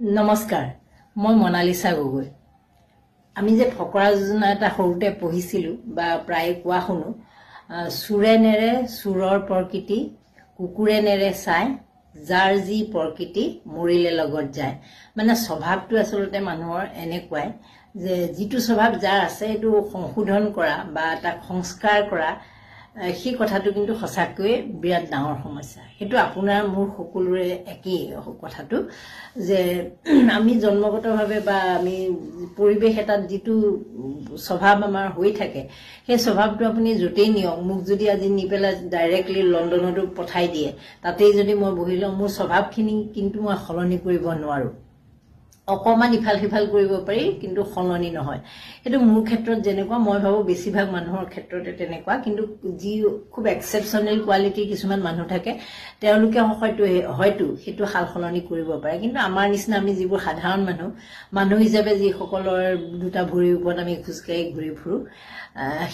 নমস্কাৰ মই মনালিসা গগৈ আমি যে ফকৰা যোজনা এটা সৰুতে পঢ়িছিলো বা প্ৰায় কোৱা শুনো সুৰে নেৰে সুৰৰ প্ৰকৃতি কুকুৰে নেৰে চাই যাৰ যি প্ৰকৃতি মৰিলে লগত যায় মানে স্বভাৱটো আসলতে মানুহৰ এনেকুৱাই যে যিটো স্বভাৱ যাৰ আছে এটো সংশোধন কৰা বা তাক সংস্কাৰ কৰা সেই কথাটো কিন্তু সঁচাকৈ বিৰাট ডাঙৰ সমস্যা হেতু আপোনাৰ মোৰ সকলোৰে একই কথাটো যে আমি জন্মগতভাৱে বা আমি পৰিবেশ এটাত যিটো স্বভাৱ আমাৰ হৈ থাকে সেই স্বভাৱটো আপুনি জটেই নিয়ক মোক যদি আজি নিপেলা ডাইৰেক্টলি লণ্ডনতো পঠাই দিয়ে তাতেই যদি মই বহিলো মোৰ স্বভাৱখিনি কিন্তু মই সলনি কৰিব নোৱাৰো অকমান ইফাল সিফাল কৰিব পাৰি কিন্তু সলনি নহয় এটো মোৰ ক্ষেত্ৰত যেনেকুৱা মই ভাবো বেছিভাগ মানুহৰ ক্ষেত্ৰতে তেনেকুৱা কিন্তু যি খুব এক্সেপচনেল কোৱালিটি কিছুমান মানুহ থাকে তেওঁলোকে হয়তো হেতু হাল সলনি কৰিব পাৰে কিন্তু আমাৰ নিচিনা আমি যিবোৰ সাধাৰণ মানুহ হিচাপে যি সকলৰ দুটা ভৰিৰ ওপৰত আমি খুজকাই ঘূৰি ফুৰো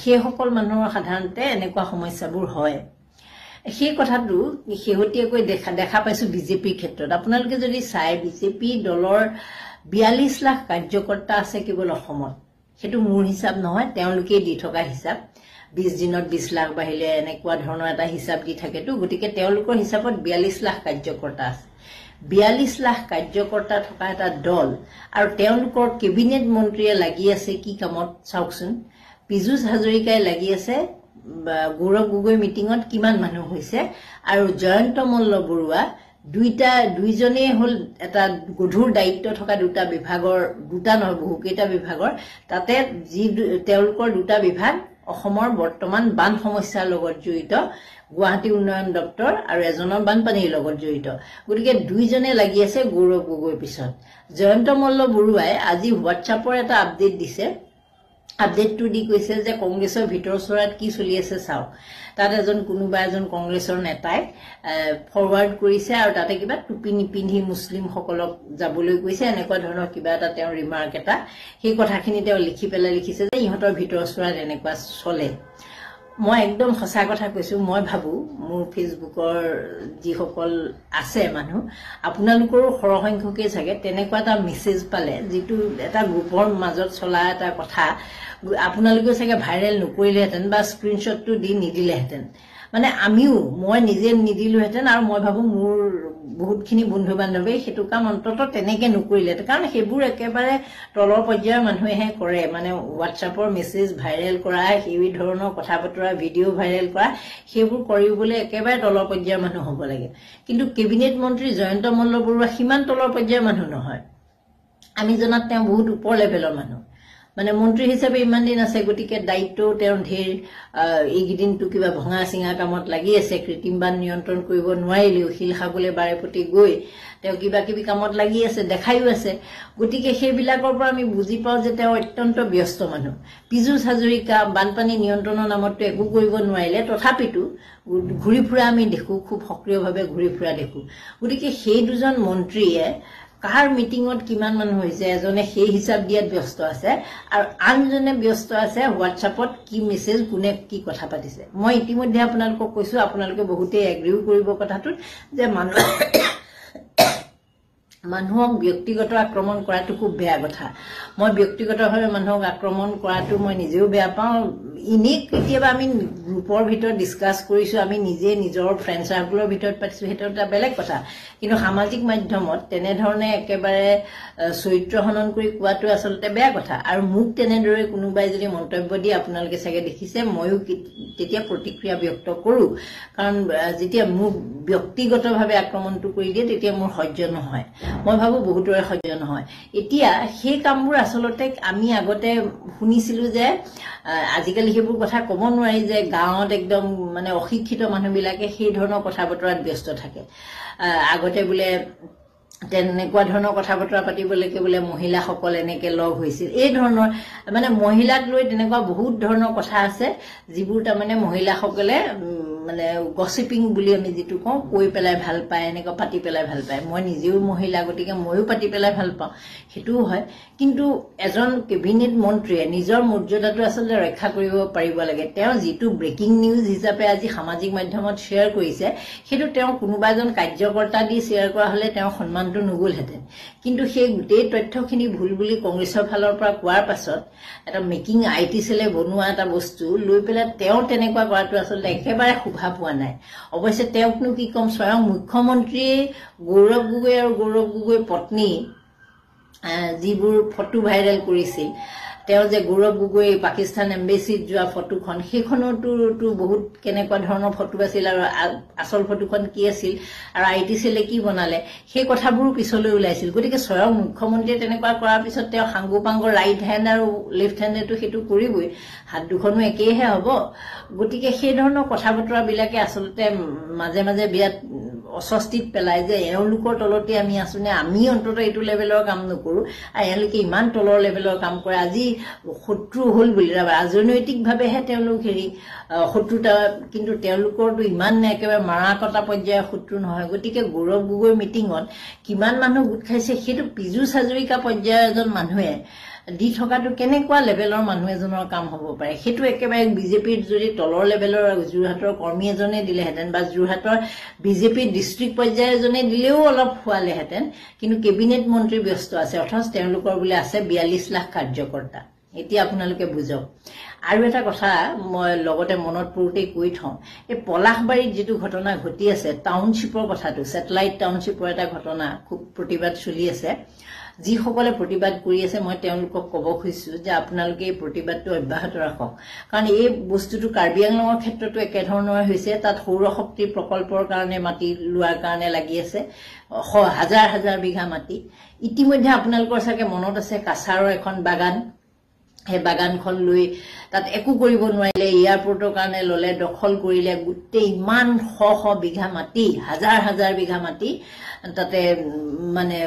সেই সকল মানুহৰ সাধাৰণতে এনেকুৱা সমস্যাবোৰ হয় সেই কথাটো হেহতিয়াকৈ দেখা পাইছো বিজেপিৰ ক্ষেত্ৰত আপোনালোকে যদি চাই বিজেপি দলৰ 42 লাখ কাৰ্যকৰ্তা আছে কেৱল অসমত হেতু মোৰ হিসাব নহয় তেওঁলোকে দি থকা হিসাব 20 দিনত 20 লাখ বাহিলে এনেকুৱা ধৰণৰ এটা হিসাব দি থাকেটো গতিকে তেওঁলোকৰ হিসাবত 42 লাখ কাৰ্যকৰ্তা আছে 42 লাখ কাৰ্যকৰ্তা থকা এটা দল আৰু তেওঁলোকৰ কেবিনেট মন্ত্ৰীয়ে লাগি আছে কি কামত চাওকচোন পীযুষ হাজৰিকাই লাগি আছে গৌৰৱ গগৈ মিটিঙত কিমান মানুহ হৈছে আৰু জয়ন্ত মল্ল বৰুৱা দুইজনে হল এটা গধুৰ দায়িত্ব থকা দুটা বিভাগৰ দুটা নহয় বহুকেইটা বিভাগৰ তাতে যি তেওঁলোকৰ দুটা বিভাগ অসমৰ বৰ্তমান বান সমস্যাৰ লগত জড়িত গুৱাহাটী উন্নয়ন দপ্তৰ আৰু এজনৰ বানপানীৰ লগত জড়িত গতিকে দুইজনে লাগি আছে গৌৰৱ গগৈৰ পিছত জয়ন্ত মল্ল বৰুৱাই আজি হোৱাটছআপৰ এটা আপডেট দিছে আপডেটটো দি কৈছে যে কংগ্ৰেছৰ ভিতৰ চৰাত কি চলি আছে চাও তাত কোনোবা এজন কংগ্ৰেছৰ নেতাই ফৰৱাৰ্ড কৰিছে আৰু তাতে কিবা টুপি নিপিন্ধি মুছলিম সকলক যাবলৈ কৈছে এনেকুৱা ধৰণৰ কিবা এটা তেওঁৰ ৰিমাৰ্ক এটা সেই কথাখিনি তেওঁ লিখিছে যে ইহঁতৰ ভিতৰ চৰাত এনেকুৱা চলে মই একদম সঁচা কথা কৈছো মই ভাবো মোৰ ফেসবুকৰ যি সকল আছে মানুহ আপোনালোকৰ সৰহসংখ্যকে থাকে তেনেকুৱা এটা মেছেজ পালে যিটো এটা গ্ৰুপৰ মাজত চলা এটা কথা আপোনালোকে চাগে ভাইৰেল নকৰিলেহেঁতেন বা স্ক্ৰিনশ্বটটো দি নিদিলেহেঁতেন মানে মই নিজে নিদিলোহেঁতেন আৰু মই ভাবো মোৰ বহুতখিনি বন্ধু বান্ধৱী হেতু কাম অন্তত তেনেকে নকৰিলে কাৰণ সেইবোৰ একেবাৰে তলৰ পৰ্যায়ৰ মানুহেহে কৰে মানে হোৱাটছআপৰ মেছেজ ভাইৰেল কৰা সেই ধৰণৰ কথা বতৰা ভিডিঅ' ভাইৰেল কৰা সেইবোৰ কৰিবলৈ একেবাৰে তলৰ পৰ্যায়ৰ মানুহ হ'ব লাগে কিন্তু কেবিনেট মন্ত্ৰী জয়ন্ত মল্ল বৰুৱা সিমান তলৰ পৰ্যায়ৰ মানুহ নহয় আমি জনাত তেওঁ বহুত ওপৰ লেভেলৰ মানুহ মানে মন্ত্ৰী হিচাপে ইমান দিন আছে গতিকে দায়িত্ব তেওঁৰ ঢেৰ এইগিদিনটো কিবা ভঙা সিঙা কামত লাগি আছে কৃত্ৰিম বান নিয়ন্ত্ৰণ কৰিব নোৱাৰিলেও শিল খাবলৈ বাৰেপতি গৈ তেওঁ কিবা কিবি কামত লাগি আছে দেখাইও আছে গতিকে সেইবিলাকৰ পৰা আমি বুজি পাওঁ যে তেওঁ অত্যন্ত ব্যস্ত মানুহ পীযুষ হাজৰিকা বানপানী নিয়ন্ত্ৰণৰ নামত একো কৰিব নোৱাৰিলে তথাপিতো ঘূৰি ফুৰা আমি দেখো খুব সক্ৰিয়ভাৱে ঘূৰি ফুৰা দেখো গতিকে সেই দুজন মন্ত্ৰীয়ে কাৰ মিটিঙত কিমান মানুহ হৈছে এজনে সেই হিচাপ দিয়াত ব্যস্ত আছে আৰু আনজনে ব্যস্ত আছে হোৱাটছআপত কি মেছেজ কোনে কি কথা পাতিছে মই ইতিমধ্যে আপোনালোকক কৈছো আপোনালোকে বহুতে এগ্ৰিও কৰিব কথাটোত যে মানুহক ব্যক্তিগত আক্ৰমণ কৰাটো খুব বেয়া কথা মই ব্যক্তিগতভাৱে মানুহক আক্ৰমণ কৰাটো মই নিজেও বেয়া পাওঁ ইনিক কেতিয়াবা আমি গ্ৰুপৰ ভিতৰত ডিসকাস কৰিছো আমি নিজে নিজৰ ফ্ৰেণ্ড সাৰ্কেলৰ ভিতৰত পাতিছো হেতু এটা বেলেগ কথা কিন্তু সামাজিক মাধ্যমত তেনে ধৰণে একেবাৰে চৰিত্ৰ হনন কৰি কোৱাটো আসলতে বেয়া কথা আৰু মোক তেনেদৰে কোনোবাই যদি মন্তব্য দিয়ে আপোনালোকে চাগে দেখিছে ময়ো তেতিয়া প্ৰতিক্ৰিয়া ব্যক্ত কৰো কাৰণ যেতিয়া মোক ব্যক্তিগতভাৱে আক্ৰমণটো কৰি দিয়ে তেতিয়া মোৰ সহ্য নহয় মই ভাবো বহুতৰে সহ্য নহয় এতিয়া সেই কামবোৰ আসলতে আমি আগতে শুনিছিলো যে আজিকালি সেইবোৰ কথা ক'ব নোৱাৰি যে গাঁৱত একদম মানে অশিক্ষিত মানুহবিলাকে সেই ধৰণৰ কথা বতৰাত ব্যস্ত থাকে আগতে বোলে তেনেকুৱা ধৰণৰ কথা বতৰা পাতিবলৈকে বোলে মহিলাসকল এনেকে লগ হৈছিল এই ধৰণৰ মানে মহিলাক লৈ তেনেকুৱা বহুত ধৰণৰ কথা আছে যিবোৰ তাৰ মানে মহিলাসকলে মানে গসিপিং বুলি আমি যেটো কওঁ কৈ পেলাই ভাল পায় এনেকৈ পাতি পেলাই ভাল পায় মই নিজেও মহিলা গতিকে ময়ো পাতি পেলাই ভাল পাওঁ হেতুও হয় কিন্তু এজন কেবিনেট মন্ত্ৰীয়ে নিজৰ মৰ্যাদাটো আসলে ৰক্ষা কৰিব পাৰিব লাগে তেওঁ যেটো ব্ৰেকিং নিউজ হিচাপে আজি সামাজিক মাধ্যমত শেয়াৰ কৰিছে হেতু তেওঁ কোনোবা এজন কাৰ্যকৰ্তা দি শেয়াৰ কৰা হলে তেওঁ সন্মানটো নগলহেতেন কিন্তু সেই গোটেই তথ্যখিনি ভুল বুলি কংগ্ৰেছৰ ফালৰ পৰা কোৱাৰ পাছত এটা মেকিং আইটি সেলে বনোৱা এটা বস্তু লৈ পেলাই তেওঁ তেনেকুৱা কৰাটো আসলে একেবাৰে শুভা পোৱা নাই অৱশ্যে তেওঁকনো কি কম স্বয়ং মুখ্যমন্ত্ৰী গৌৰৱ গগৈ আৰু গৌৰৱ গগৈৰ পত্নী যিবোৰ ফটো ভাইৰেল কৰিছিল তেওঁ যে গৌৰৱ গগৈ পাকিস্তান এম্বেসিত যোৱা ফটোখন সেইখনতো বহুত কেনেকুৱা ধৰণৰ ফটো আছিল আৰু আসল ফটোখন কি আছিল আৰু আইটি সেলে কি বনালে সেই কথাবোৰ পিছলৈ ওলাইছিল গতিকে স্বয়ং মুখ্যমন্ত্ৰীয়ে তেনেকুৱা কৰাৰ পিছত তেওঁ সাংগুপাংগ ৰাইট হ্যান্ড আৰু লেফট হ্যান্ডেটো হেতু কৰিবই হাত দুখনো একেইহে হ'ব গতিকে সেই ধৰণৰ কথা বতৰা বিলাকে আসলতে মাজে মাজে বিৰাট অস্বস্তিত পেলাই যে এওঁলোকৰ তলতে আমি আছোনে আমি অন্তত এইটো লেভেলৰ কাম নকৰো আৰু এওঁলোকে ইমান তলৰ লেভেলৰ কাম কৰে আজি শত্ৰু হল বুলি ৰাজনৈতিকভাৱেহে তেওঁলোক হেৰি শত্ৰুতা কিন্তু তেওঁলোকৰটো ইমান একেবাৰে মাৰাকটা পৰ্যায়ৰ শত্ৰু নহয় গতিকে গৌৰৱ গগৈৰ মিটিঙত কিমান মানুহ গোট খাইছে সেইটো পীযুষ হাজৰিকা পৰ্যায়ৰ এজন মানুহে দি থকাটো কেনেকুৱা লেভেলৰ মানুহ এজনৰ কাম হ'ব পাৰে হেতু একেবাৰে বিজেপিৰ যদি তলৰ লেভেলৰ জুৰহাটৰ কৰ্মী এজনে দিলেহেঁতেন বা জুৰহাটৰ বিজেপি ডিস্ট্ৰিক্ট পৰ্যায়ৰ এজনে দিলেও অলপ ফুৱালেহেঁতেন কিন্তু কেবিনেট মন্ত্ৰী ব্যস্ত আছে অথচ তেওঁলোকৰ বোলে আছে 42 লাখ কাৰ্যকৰ্তা এতিয়া আপোনালোকে বুজক আৰু এটা কথা মই লগতে মনত পৰোতেই কৈ থওঁ এই পলাশবাৰীত যেটো ঘটনা ঘটি আছে টাউনশ্বিপৰ কথাটো স্যাটেলাইট টাউনশ্বিপৰ এটা ঘটনা খুব প্ৰতিবাদ চলি আছে যিসকলে প্ৰতিবাদ কৰি আছে মই তেওঁলোকক ক'ব খুজিছো যে আপোনালোকে এই প্ৰতিবাদটো অব্যাহত ৰাখক কাৰণ এই বস্তুটো কাৰ্বি আংলঙৰ ক্ষেত্ৰতো একে ধৰণৰ হৈছে তাত সৌৰ শক্তি প্ৰকল্পৰ কাৰণে মাটি লোৱাৰ কাৰণে লাগি আছে হাজাৰ হাজাৰ বিঘা মাটি ইতিমধ্যে আপোনালোকৰ চাগে মনত আছে কাছাৰৰ এখন বাগান হে বাগানখন লৈ তাত একো কৰিব নোৱাৰিলে এয়াৰপোৰ্টৰ কাৰণে ললে দখল কৰিলে গুটে ইমান শ বিঘা মাটি হাজাৰ হাজাৰ বিঘা মাটি তাতে মানে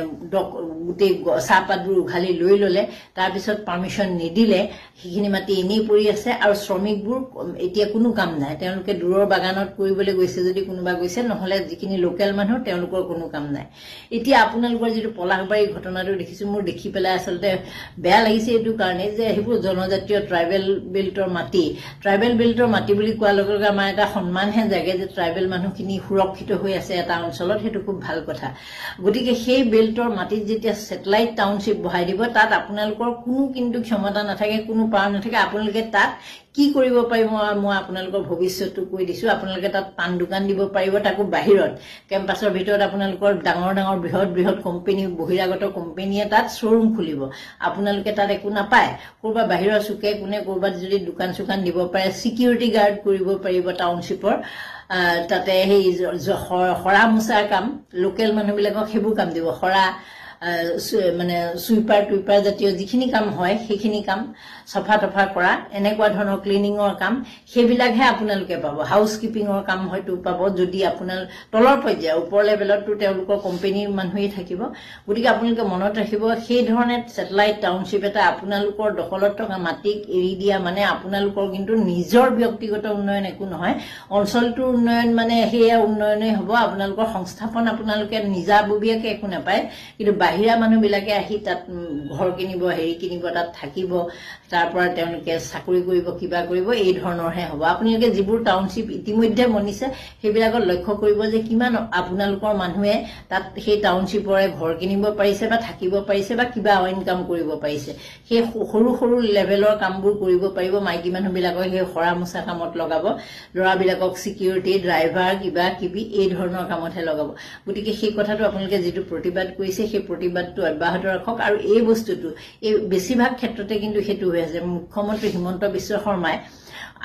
গুটে চাহপাতবোৰ উঘালি লৈ ললে তাৰ পিছত পাৰমিশন নিদিলে সেইখিনি মাটি এনেই পৰি আছে আৰু শ্ৰমিকবোৰ এতিয়া কোনো কাম নাই তেওঁলোকে দূৰৰ বাগানত কৰিবলৈ গৈছে যদি কোনোবা গৈছে নহলে যিখিনি লোকেল মানুহ তেওঁলোকৰ কোনো কাম নাই এতিয়া আপোনালোকৰ যেটো পলাশবাৰী ঘটনাটো দেখিছো মোৰ দেখি পেলাই আসলতে বেয়া লাগিছে এটো কাৰণে যে হেবু জনজাতীয় ট্ৰাইবেল বেল্টৰ মাটি বুলি কোৱাৰ লগে লগে আমাৰ এটা সন্মানহে জাগে যে ট্ৰাইবেল মানুহখিনি সুৰক্ষিত হৈ আছে এটা অঞ্চলত হেতু খুব ভাল কথা গতিকে সেই বেল্টৰ মাটিত যেতিয়া স্যাটেলাইট টাউনশ্বিপ বহাই দিব তাত আপোনালোকৰ কোনো কিন্তু ক্ষমতা নাথাকে কোনো পাৱাৰ নাথাকে আপোনালোকে তাত কি কৰিব পাৰিব মই আপোনালোকৰ ভৱিষ্যতটো কৈ দিছো আপোনালোকে তাত পান দোকান দিব পাৰিব তাকো বাহিৰত কেম্পাছৰ ভিতৰত আপোনালোকৰ ডাঙৰ ডাঙৰ বৃহৎ কোম্পানী বহিৰাগত কোম্পানীয়ে তাত শ্বৰুম খুলিব আপোনালোকে তাত একো নাপায় কৰবা বাহিৰৰ চুকে কোনে কৰবাত যদি দোকান সুকান দিব পাৰে সিকিউৰিটি গাৰ্ড কৰিব পাৰিব টাউনশ্বিপৰ তাতে হেই খৰা মুছাৰ কাম লোকেল মানুহবিলাকক হেবু কাম দিব খৰা মানে সুইপাৰ টুইপাৰ জাতীয় যিখিনি কাম হয় সেইখিনি কাম সফা তফা কৰা এনেকুৱা ধৰণৰ ক্লিনিংৰ কাম সেইবিলাকহে আপোনালোকে পাব হাউস কিপিংৰ কাম হয়তো পাব যদি আপোনাৰ তলৰ পৰ্যায় ওপৰ লেভেলতো তেওঁলোকৰ কোম্পানীৰ মানুহেই থাকিব গতিকে আপোনালোকে মনত ৰাখিব সেই ধৰণে স্যাটেলাইট টাউনশ্বিপ এটা আপোনালোকৰ দখলত থকা মাটিক এৰি দিয়া মানে আপোনালোকৰ কিন্তু নিজৰ ব্যক্তিগত উন্নয়ন একো নহয় অঞ্চলটোৰ উন্নয়ন মানে হেয়া উন্নয়নই হ'ব আপোনালোকৰ সংস্থাপন আপোনালোকে নিজাববীয়াকে একো নাপায় কিন্তু বাহিৰা মানুহবিলাকে আহি তাত ঘৰ কিনিব হেৰি কিনিব তাত থাকিব তাৰ পৰা তেওঁলোকে চাকৰি কৰিব কিবা কৰিব এই ধৰণৰহে হ'ব আপোনালোকে যিবোৰ টাউনশ্বিপ ইতিমধ্যে বনিছে সেইবিলাকৰ লক্ষ্য কৰিব যে কিমান আপোনালোকৰ মানুহে তাত সেই টাউনশ্বিপৰে ঘৰ কিনিব পাৰিছে বা থাকিব পাৰিছে বা কিবা ইনকাম কৰিব পাৰিছে সেই সৰু সৰু লেভেলৰ কামবোৰ কৰিব পাৰিব মাইকী মানুহবিলাকক সেই খৰা মুছা কামত লগাব ল'ৰাবিলাকক সিকিউৰিটি ড্ৰাইভাৰ কিবা কিবি এই ধৰণৰ কামতহে লগাব গতিকে সেই কথাটো আপোনালোকে যেটো প্ৰতিবাদ কৰিছে সেই প্ৰতিবাদটো অব্যাহত ৰাখক আৰু এই বস্তুটো এই বেছিভাগ ক্ষেত্ৰতে কিন্তু হেতু হৈ আছে মুখ্যমন্ত্ৰী হিমন্ত বিশ্ব শৰ্মাই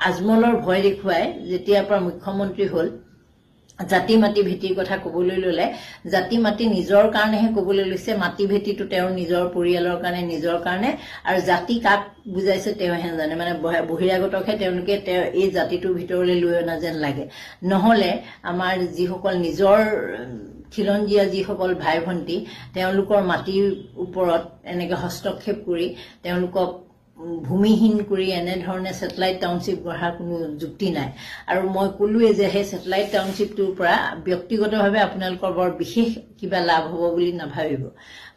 আজমলৰ ভয় দেখুৱাই যেতিয়াৰ পৰা মুখ্যমন্ত্ৰী হল জাতি মাটি ভেটিৰ কথা কবলৈ ললে জাতি মাটি নিজৰ কাৰণেহে কবলৈ লৈছে মাটি ভেটিটো তেওঁৰ নিজৰ পৰিয়ালৰ কাৰণে নিজৰ কাৰণে আৰু জাতি কাক বুজাইছে তেওঁহে জানে মানে বহিৰাগতকহে তেওঁলোকে এই জাতিটোৰ ভিতৰলৈ লৈ অনা যেন লাগে নহলে আমাৰ যিসকল নিজৰ খিলঞ্জীয়া যিসকল ভাই ভণ্টি তেওঁলোকৰ মাটিৰ ওপৰত এনেকৈ হস্তক্ষেপ কৰি তেওঁলোকক ভূমিহীন কৰি এনেধৰণে ছেটেলাইট টাউনশ্বিপ গঢ়াৰ কোনো যুক্তি নাই আৰু মই ক'লোৱে যে সেই ছেটেলাইট টাউনশ্বিপটোৰ পৰা ব্যক্তিগতভাৱে আপোনালোকৰ বৰ বিশেষ কিবা লাভ হ'ব বুলি নাভাবিব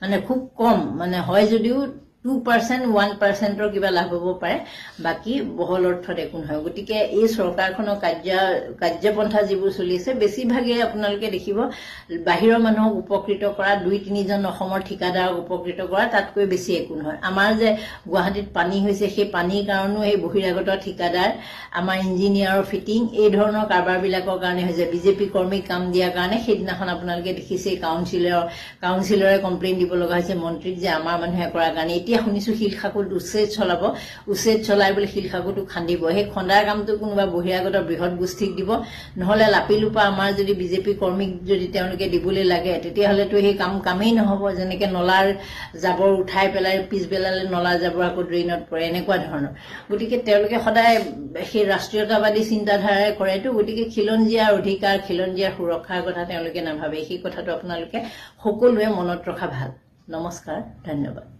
মানে খুব কম মানে হয় যদিও 2% 1%ৰ কিবা লাভ হ'ব পাৰে বাকি বহল অৰ্থত একো নহয় গতিকে এই চৰকাৰখনৰ কাৰ্যপন্থা যিবোৰ চলি আছে বেছিভাগে আপোনালোকে দেখিব বাহিৰৰ মানুহক উপকৃত কৰা 2-3 জন অসমৰ ঠিকাদাৰক উপকৃত কৰা তাতকৈ বেছি একো নহয় আমাৰ যে গুৱাহাটীত পানী হৈছে সেই পানীৰ কাৰণেও এই বহিৰাগত ঠিকাদাৰ আমাৰ ইঞ্জিনিয়াৰৰ ফিটিং এই ধৰণৰ কাৰবাৰবিলাকৰ কাৰণে হৈছে বিজেপি কৰ্মীক কাম দিয়াৰ কাৰণে সেইদিনাখন আপোনালোকে দেখিছে কাউন্সিলৰে কমপ্লেইন দিব লগা হৈছে মন্ত্ৰীক যে আমাৰ মানুহে কৰাৰ কাৰণে এতিয়া শুনিছো শিলখাকুত উচ্ছেদ চলাই বুলি শিলখাকুটো খান্দিব সেই খন্দাৰ কামটো কোনোবা বহিৰাগত বৃহৎ গোষ্ঠীক দিব নহলে লাপিলুপা আমাৰ যদি বিজেপি কৰ্মীক যদি তেওঁলোকে দিবলৈ লাগে তেতিয়াহলেতো সেই কামেই নহব যেনেকে নলাৰ জাবৰ উঠাই পেলাই পিছবেলালে নলাৰ জাবৰ আকৌ ড্ৰেইনত পৰে এনেকুৱা ধৰণৰ গতিকে তেওঁলোকে সদায় সেই ৰাষ্ট্ৰীয়তাবাদী চিন্তাধাৰাৰে কৰেতো গতিকে খিলঞ্জীয়াৰ অধিকাৰ খিলঞ্জীয়াৰ সুৰক্ষাৰ কথা তেওঁলোকে নাভাবে সেই কথাটো আপোনালোকে সকলোৱে মনত ৰখা ভাল নমস্কাৰ ধন্যবাদ